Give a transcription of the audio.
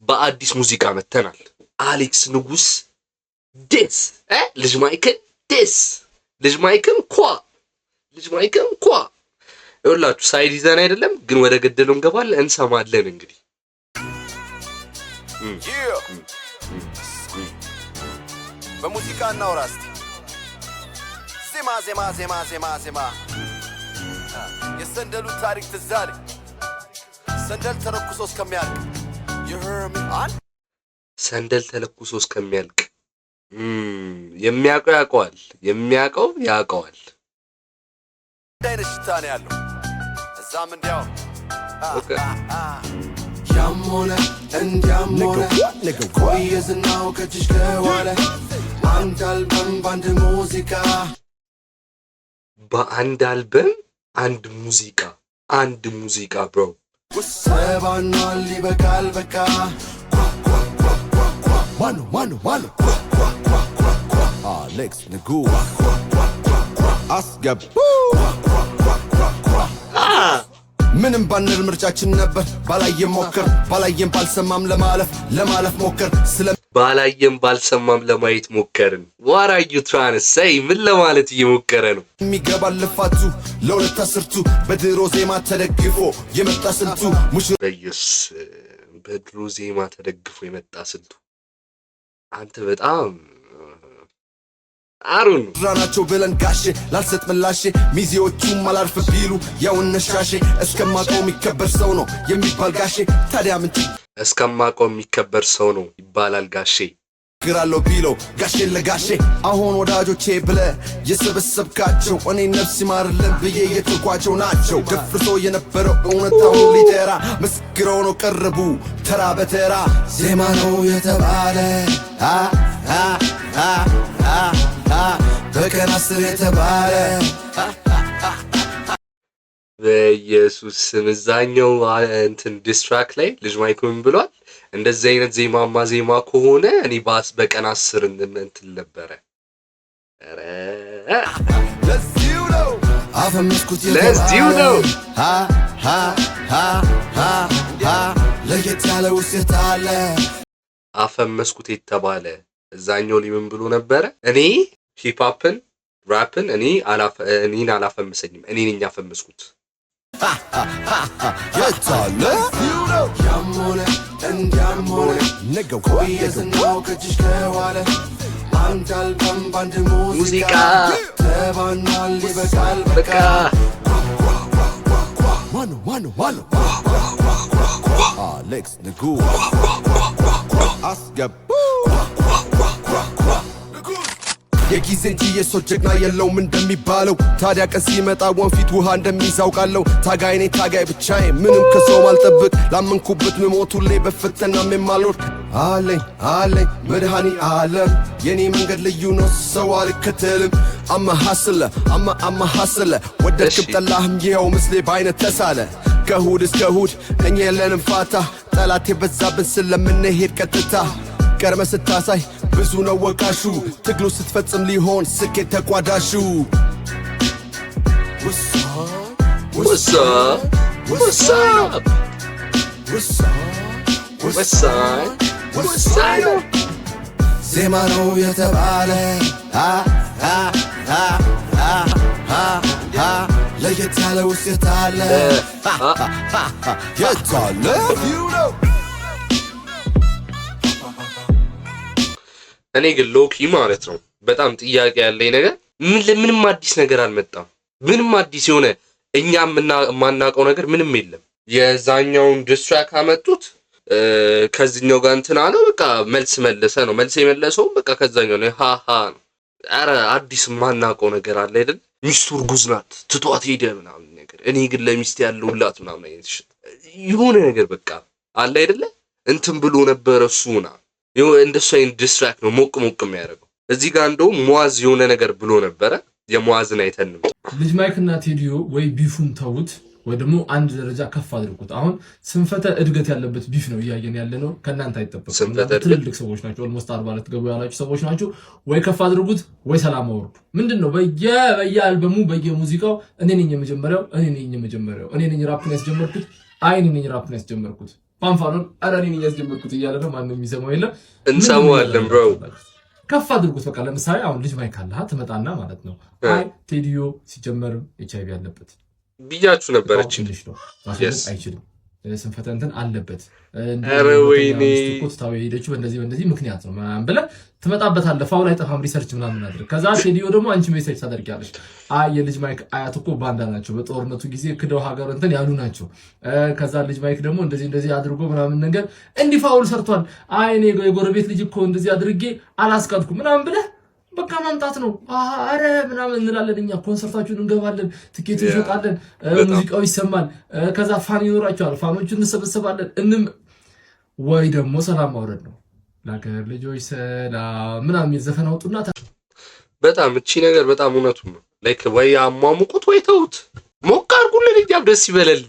በአዲስ ሙዚቃ መተናል። አሌክስ ንጉስ ዴስ ልጅ ማይክል ዴስ ልጅ ማይክል ኳ ይኸውላችሁ ሳይድ ይዘን አይደለም ግን ወደ ገደለው እንገባለን እንሰማለን እንግዲህ በሙዚቃ እናውራ እስቲ ዜማ የሰንደሉ ታሪክ ትዝ አለኝ ሰንደል ተለኩሶ እስከሚያልቅ ሰንደል ተለኩሶ እስከሚያልቅ የሚያውቀው ያውቀዋል አይነት ሽታ ነው ያለው እዛም እንዲያው ያሞነ እንዲያሞነ ቆየዝናው ከጅሽ ከዋለ አንድ አልበም በአንድ አልበም አንድ ሙዚቃ ብሮ ሰባኗል ይበቃል በቃ ማኑ አሌክስ ንጉስ አስገቡ ምንም ባንል ምርጫችን ነበር ባላየም ባልሰማም ለማለፍ ሞከር ባላየም ባልሰማም ለማየት ሞከርን ዋራዩ ትራንስይ ምን ለማለት እየሞከረ ነው የሚገባል ልፋቱ ለሁለት አስርቱ በድሮ ዜማ ተደግፎ የመጣ ስልቱ በድሮ ዜማ ተደግፎ የመጣ ስልቱ አንተ በጣም አሩን ራናቸው ብለን ጋሼ ላልሰጥ ምላሼ ሚዜዎቹም አላርፍ ቢሉ ያው እነሻሼ እስከማቆም የሚከበር ሰው ነው የሚባል ጋሼ ታዲያ ምን እስከማቆም የሚከበር ሰው ነው ይባላል ጋሼ ግራለው ቢለው ጋሼ ለጋሼ አሁን ወዳጆቼ ብለ የሰበሰብካቸው እኔ ነፍስ ይማርልን ብዬ የተጓቸው ናቸው ደፍርሶ የነበረው እውነታውን ሊጠራ መስክረው ነው ቀረቡ ተራ በተራ ዜማ ነው የተባለ በቀን 10 የተባለ በኢየሱስ ስም እዛኛው እንትን ዲስትራክ ላይ ልጅ ማይክሮን ብሏል እንደዚህ አይነት ዜማ ከሆነ እኔ ባስ በቀን 10 እንትን ነበረ ለዚሁ ነው አፈመስኩት ለየት ያለ ውስጥ አለ አፈመስኩት የተባለ እዛኛው ሊምን ብሎ ነበረ እኔ ሂፕሆፕን ራፕን እኔን አላፈምሰኝም እኔ ነኝ ያፈመስኩት የታለ ያሞነ እንዲያሞነ ቆየዝናው ከጅሽ ከዋለ አንድ አልበም ባንድ ሙዚቃ ተባኗል ይበቃል በቃ ማኑ አሌክስ ንጉስ አስገቡ የጊዜ እንጂ የሰው ጀግና የለውም እንደሚባለው ታዲያ ቀን ሲመጣ ወንፊት ውሃ እንደሚዛውቃለው ታጋይኔ ታጋይ ብቻዬ ምንም ከሰው አልጠብቅ ላመንኩበት ምሞቱሌ በፈተናም የማልወድቅ አለኝ መድኃኒ ዓለም የኔ መንገድ ልዩ ነው ሰው አልከተልም አማ ሐስለ ወደድክም ጠላህም ይኸው ምስሌ በአይነት ተሳለ ከእሁድ እስከ እሁድ እኛ የለንም ፋታ ጠላት የበዛብን ስለምንሄድ ቀጥታ ቀርመ ስታሳይ ብዙ ነው ወቃሹ ትግሉ ስትፈጽም ሊሆን ስኬት ተቋዳሹ ዜማ ነው የተባለ ለየት ያለ ውስጥ የታለ እኔ ግን ሎኪ ማለት ነው በጣም ጥያቄ ያለኝ ነገር ምንም አዲስ ነገር አልመጣም ምንም አዲስ የሆነ እኛም ማናቀው ነገር ምንም የለም የዛኛውን ዲስትራክ አመጡት ከዚህኛው ጋር እንትና ነው በቃ መልስ የመለሰው በቃ ከዛኛው ነው ነው አረ አዲስ ማናቀው ነገር አለ አይደል ሚስቱ እርጉዝ ናት ትቷት ሄደ ምናምን ነገር እኔ ግን ለሚስት ያለውላት ምናምን አይነት የሆነ ነገር በቃ አለ አይደለ እንትን ብሎ ነበር እሱና እንደሱ አይነት ዲስትራክት ነው ሞቅ የሚያደርገው እዚህ ጋር እንደው ሙአዝ የሆነ ነገር ብሎ ነበረ የሙአዝን አይተንም ልጅ ማይክና ቴዲዮ ወይ ቢፉን ተውት ወይ ደግሞ አንድ ደረጃ ከፍ አድርጉት አሁን ስንፈተ እድገት ያለበት ቢፍ ነው እያየን ያለነው ከናንተ አይተበቅም ትልልቅ ሰዎች ናቸው ኦልሞስት 40 ገቡ ያላችሁ ሰዎች ናቸው ወይ ከፍ አድርጉት ወይ ሰላም አውርዱ ምንድነው በየአልበሙ በየሙዚቃው እኔ ነኝ የመጀመሪያው እኔ ነኝ ራፕን ያስጀመርኩት ፋንፋኑን ኧረ እኔ ነኝ ያስጀመርኩት እያለ ነው። ማንም የሚሰማው የለም። እንሰማዋለን ብሮ። ከፍ አድርጉት በቃ። ለምሳሌ አሁን ልጅ ማይክ አለህ ትመጣና ማለት ነው አይ ቴዲዮ ሲጀመር ኤችአይቪ አለበት ብያችሁ ነበረች ልጅ ነው ማስለጥ አይችልም ስንፈተ እንትን አለበት ኧረ ወይኔ ኮስታው ሄደች በእንደዚህ ምክንያት ነው ምናምን ብለህ ትመጣበታለህ። ፋውል አይጠፋም ሪሰርች ምናምን አድርግ። ከዛ ቴዲዮ ደግሞ አንቺ ሜሴጅ ታደርጊያለሽ። አይ የልጅ ማይክ አያት እኮ ባንዳ ናቸው በጦርነቱ ጊዜ ክደው ሀገር እንትን ያሉ ናቸው። ከዛ ልጅ ማይክ ደግሞ እንደዚህ አድርጎ ምናምን ነገር እንዲህ ፋውል ሰርቷል። አይ እኔ የጎረቤት ልጅ እኮ እንደዚህ አድርጌ አላስቀጥኩም ምናምን ብለህ በቃ ማምጣት ነው። አረ ምናምን እንላለን እኛ ኮንሰርታችሁን እንገባለን፣ ትኬት እንሸጣለን፣ ሙዚቃው ይሰማል። ከዛ ፋን ይኖራቸዋል፣ ፋኖቹን እንሰበሰባለን። ወይ ደግሞ ሰላም ማውረድ ነው። ለሀገር ልጆች ሰላም ምናምን ዘፈን አውጡና በጣም እቺ ነገር በጣም እውነቱን ነው። ላይክ ወይ አሟሙቁት ወይ ተውት፣ ሞቅ አድርጉልን፣ እኛም ደስ ይበለል።